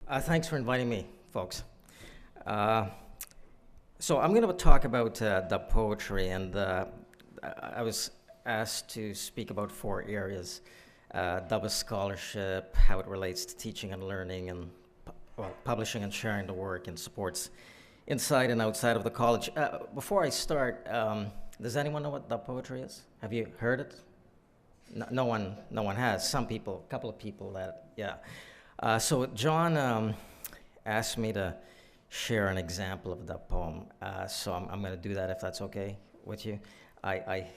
Thanks for inviting me, folks. Uh, so I'm going to talk about the poetry, and I was asked to speak about four areas: double scholarship, how it relates to teaching and learning, and publishing and sharing the work, and supports inside and outside of the college. Before I start, does anyone know what the poetry is? Have you heard it? No one has. Some people, a couple of people that, yeah. So John asked me to share an example of the poem. So I'm going to do that if that's okay with you. I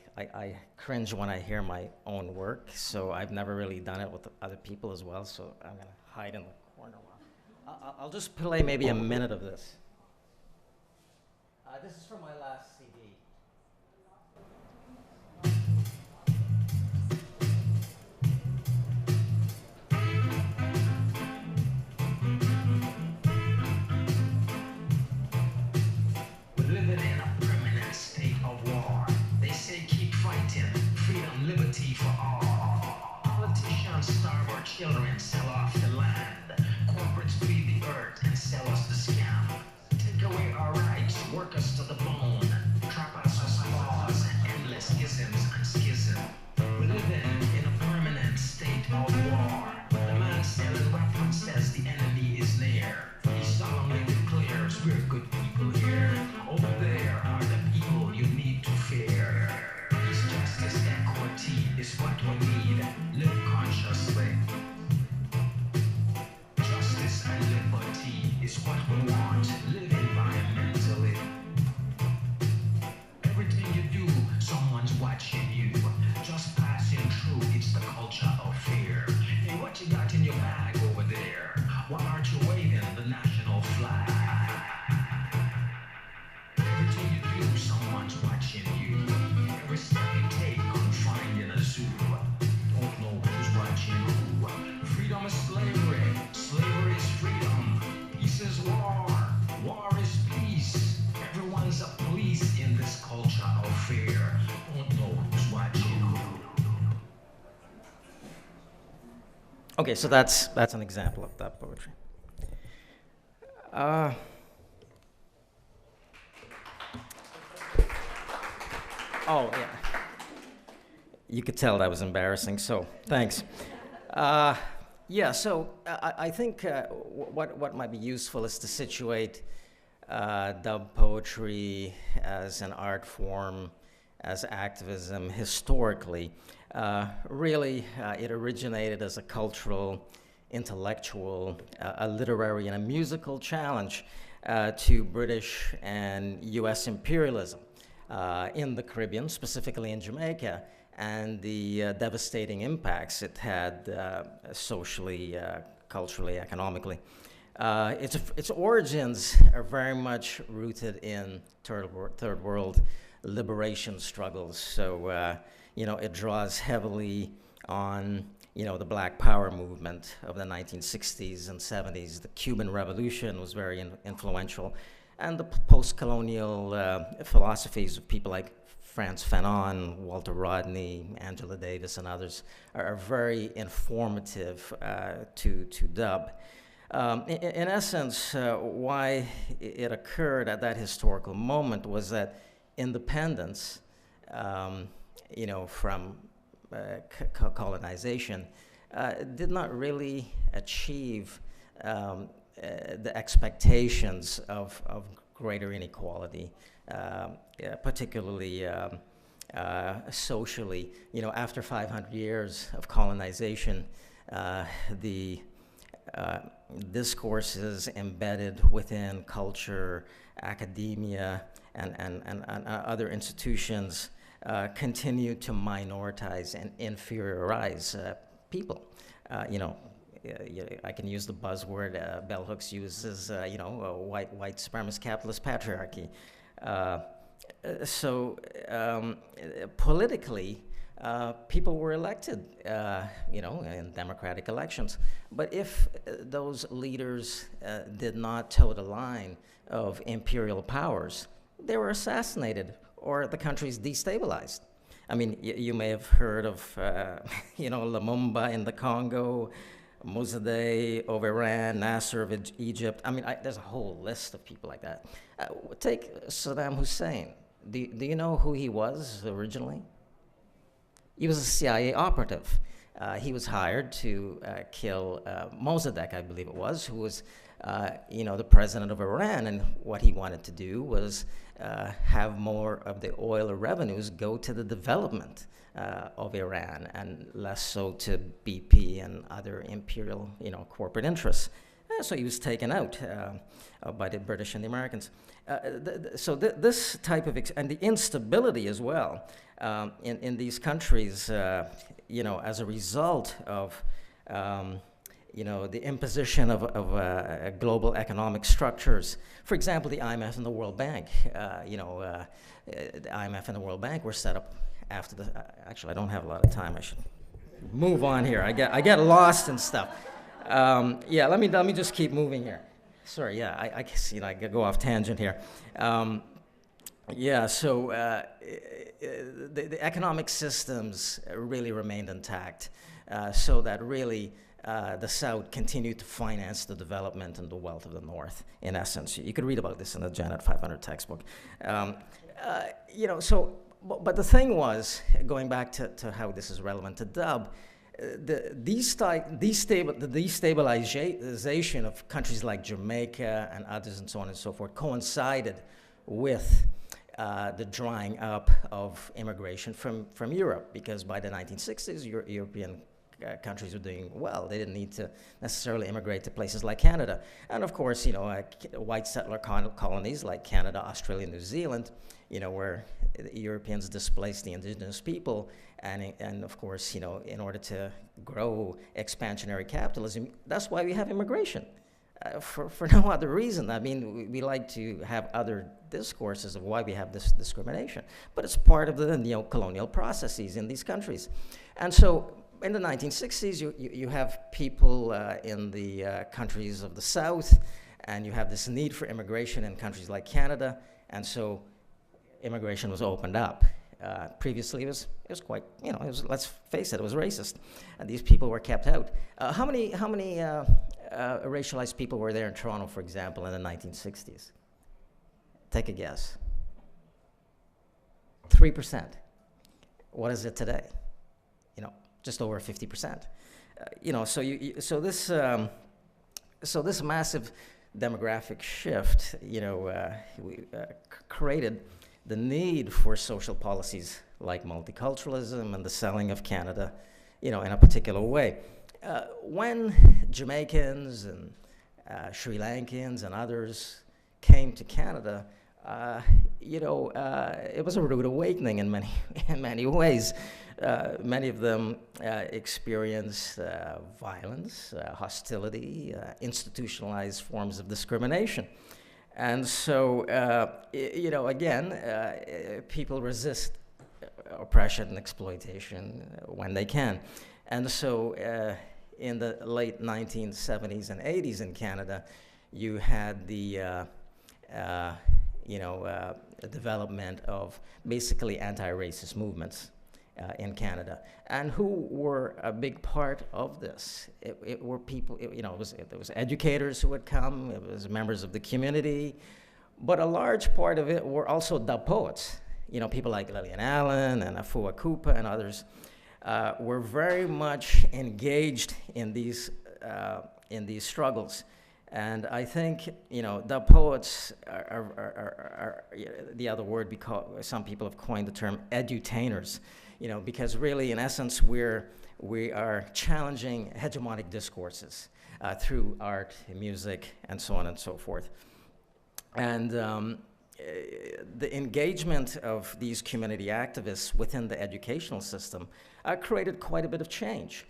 cringe when I hear my own work, so I've never really done it with other people as well. So I'm going to hide in the corner. I'll just play maybe a minute of this. This is from my last CD. We're living in a permanent state of war. They say keep fighting, freedom, liberty for all. Politicians starve our children, sell off the land. Corporates bleed the earth and sell us the scam. Take away our rights, work us to the bone. Trap us as laws, endless isms and schism. We're living in a permanent state of war. The man selling weapons says the enemy is near. He solemnly declares we're good people here. Over there are the people you need to fear. Peace, justice, equity is what we need. Live consciously. Justice and liberty is what we want. Live environmentally. Everything you do, someone's watching you. Just passing through, it's the culture of fear. Hey, what you got in your bag over there? Why aren't you waving the national flag? Everything you do, someone's watching you. Every step you take, confined in a zoo. Don't know who's watching who. Freedom is slavery. Slavery is freedom. Peace is war. War is peace. Everyone's a police in this culture of fear. Don't know who's watching who. Okay, so that's an example of that poetry. Uh, oh, yeah. You could tell that was embarrassing, so thanks. Uh, yeah, so I think what might be useful is to situate dub poetry as an art form, as activism historically. Really, it originated as a cultural, intellectual, a literary, and a musical challenge to British and US imperialism in the Caribbean, specifically in Jamaica, and the devastating impacts it had socially, culturally, economically. Its origins are very much rooted in third world liberation struggles. So, it draws heavily on, the Black Power movement of the 1960s and 70s. The Cuban Revolution was very influential. And the post-colonial philosophies of people like Frantz Fanon, Walter Rodney, Angela Davis, and others are very informative to dub. In essence, why it occurred at that historical moment was that independence, from colonization, did not really achieve the expectations of greater inequality, particularly socially. After 500 years of colonization, the discourses embedded within culture, academia, and other institutions continue to minoritize and inferiorize people. I can use the buzzword Bell Hooks uses, white supremacist capitalist patriarchy. So politically, people were elected, in democratic elections. But if those leaders did not toe the line of imperial powers, they were assassinated or the country's destabilized. I mean, you may have heard of, Lumumba in the Congo, Mossadegh of Iran, Nasser of Egypt. I mean, there's a whole list of people like that. Take Saddam Hussein. Do you know who he was originally? He was a CIA operative. He was hired to kill Mossadegh, I believe it was, who was, the president of Iran. And what he wanted to do was have more of the oil revenues go to the development of Iran and less so to BP and other imperial, corporate interests. So he was taken out by the British and the Americans. This type of, and the instability as well in these countries, as a result of, the imposition of global economic structures. For example, the IMF and the World Bank. The IMF and the World Bank were set up after the. Actually, I don't have a lot of time. I should move on here. I get lost and stuff. Let me just keep moving here. Sorry, I guess I could go off tangent here. The economic systems really remained intact, so that really the South continued to finance the development and the wealth of the North. In essence, you could read about this in the Janet 500 textbook. But the thing was, going back to how this is relevant to Dub. The destabilization of countries like Jamaica and others and so on and so forth coincided with the drying up of immigration from Europe, because by the 1960s, European countries were doing well. They didn't need to necessarily immigrate to places like Canada. And of course, white settler colonies like Canada, Australia, New Zealand, where the Europeans displaced the indigenous people, and of course, in order to grow expansionary capitalism, that's why we have immigration. For no other reason. I mean, we like to have other discourses of why we have this discrimination, but it's part of the neo-colonial processes in these countries. And so in the 1960s, you have people in the countries of the South, and you have this need for immigration in countries like Canada, and so immigration was opened up. Previously, it was quite, let's face it, it was racist, and these people were kept out. How many racialized people were there in Toronto, for example, in the 1960s? Take a guess. 3%. What is it today? Just over 50%. So this massive demographic shift, created the need for social policies like multiculturalism and the selling of Canada, in a particular way. When Jamaicans and Sri Lankans and others came to Canada, it was a rude awakening in many ways. Many of them experienced violence, hostility, institutionalized forms of discrimination. And so, people resist oppression and exploitation when they can. And so, in the late 1970s and 80s in Canada, you had the development of basically anti-racist movements in Canada. And who were a big part of this? It were people, it was educators who would come, it was members of the community, but a large part of it were also dub poets. People like Lillian Allen and Afua Kupa and others were very much engaged in these struggles. And I think, dub poets are the other word, because some people have coined the term edutainers, because really, in essence, we are challenging hegemonic discourses through art, music, and so on and so forth. And the engagement of these community activists within the educational system created quite a bit of change.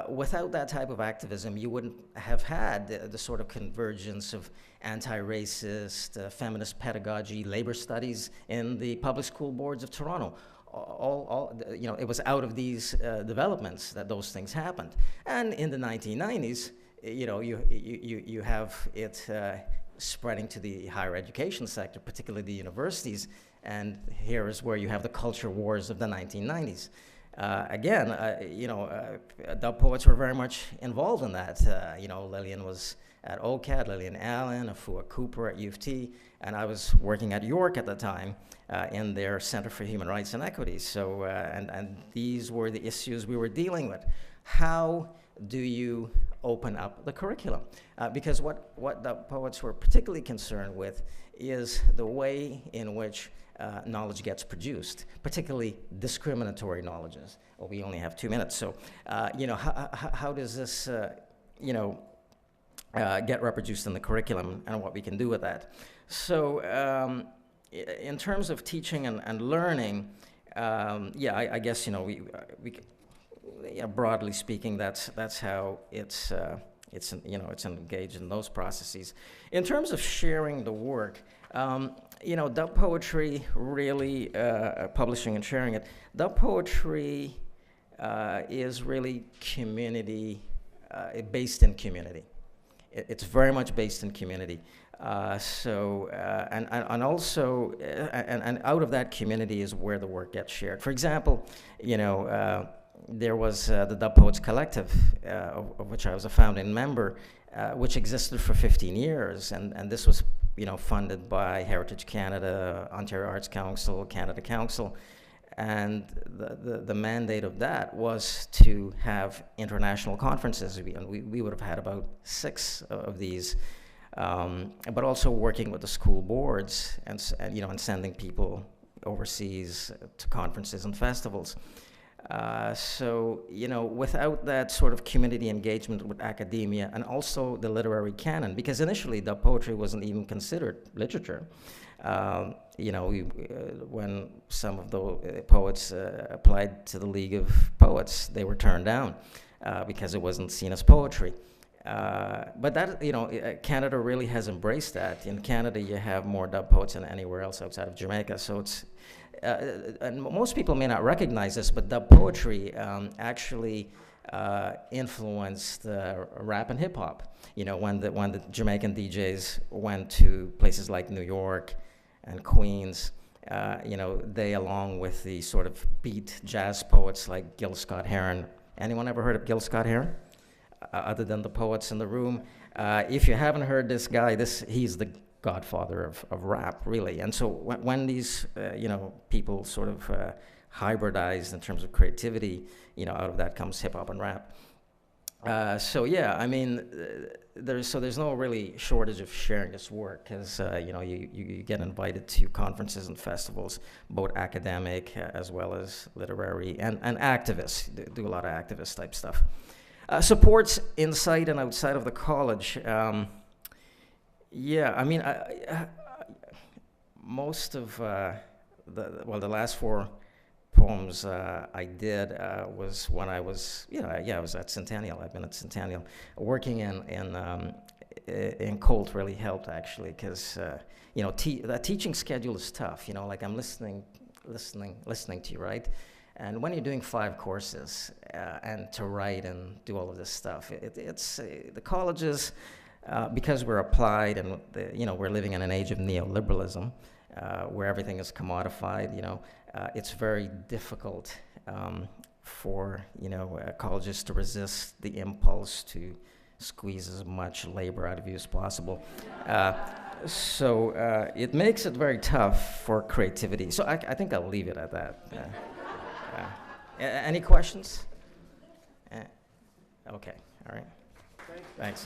Without that type of activism, you wouldn't have had the sort of convergence of anti-racist, feminist pedagogy, labor studies in the public school boards of Toronto. It was out of these developments that those things happened. And in the 1990s, you have it spreading to the higher education sector, particularly the universities. And here is where you have the culture wars of the 1990s. Again, dub poets were very much involved in that. Lillian was at OCAD, Lillian Allen, Afua Cooper at U of T, and I was working at York at the time in their Center for Human Rights and Equity. So, and these were the issues we were dealing with. How do you open up the curriculum? Because what the poets were particularly concerned with is the way in which knowledge gets produced, particularly discriminatory knowledges. Well, we only have 2 minutes, so how does this get reproduced in the curriculum, and what we can do with that? So in terms of teaching and learning, I guess broadly speaking, that's how it's engaged in those processes. In terms of sharing the work, dub poetry really, publishing and sharing it, dub poetry is really community, based in community. It's very much based in community. And also, and out of that community is where the work gets shared. For example, there was the Dub Poets Collective, of which I was a founding member, which existed for 15 years, and this was funded by Heritage Canada, Ontario Arts Council, Canada Council, and the mandate of that was to have international conferences, and we would have had about 6 of these, but also working with the school boards and sending people overseas to conferences and festivals. Without that sort of community engagement with academia and also the literary canon, because initially dub poetry wasn't even considered literature. When some of the poets applied to the League of Poets, they were turned down because it wasn't seen as poetry. But that, Canada really has embraced that. In Canada, you have more dub poets than anywhere else outside of Jamaica. So it's, and most people may not recognize this, but dub poetry actually influenced rap and hip hop. When the Jamaican DJs went to places like New York and Queens, they, along with the sort of beat jazz poets like Gil Scott-Heron. Anyone ever heard of Gil Scott-Heron? Other than the poets in the room. If you haven't heard this guy, he's the godfather of rap, really. And so when these people sort of hybridized in terms of creativity, out of that comes hip hop and rap. There's no really shortage of sharing this work, because you get invited to conferences and festivals, both academic as well as literary, and activists do a lot of activist type stuff. Supports inside and outside of the college. Most of the last 4 poems I did was when I was, I was at Centennial. I've been at Centennial. Working in Colt really helped, actually, because that teaching schedule is tough. Like I'm listening to you, right? And when you're doing 5 courses and to write and do all of this stuff, it's the colleges, because we're applied and we're living in an age of neoliberalism, where everything is commodified. It's very difficult for colleges to resist the impulse to squeeze as much labor out of you as possible. So it makes it very tough for creativity. So I think I'll leave it at that. Any questions? Okay, all right. Thanks.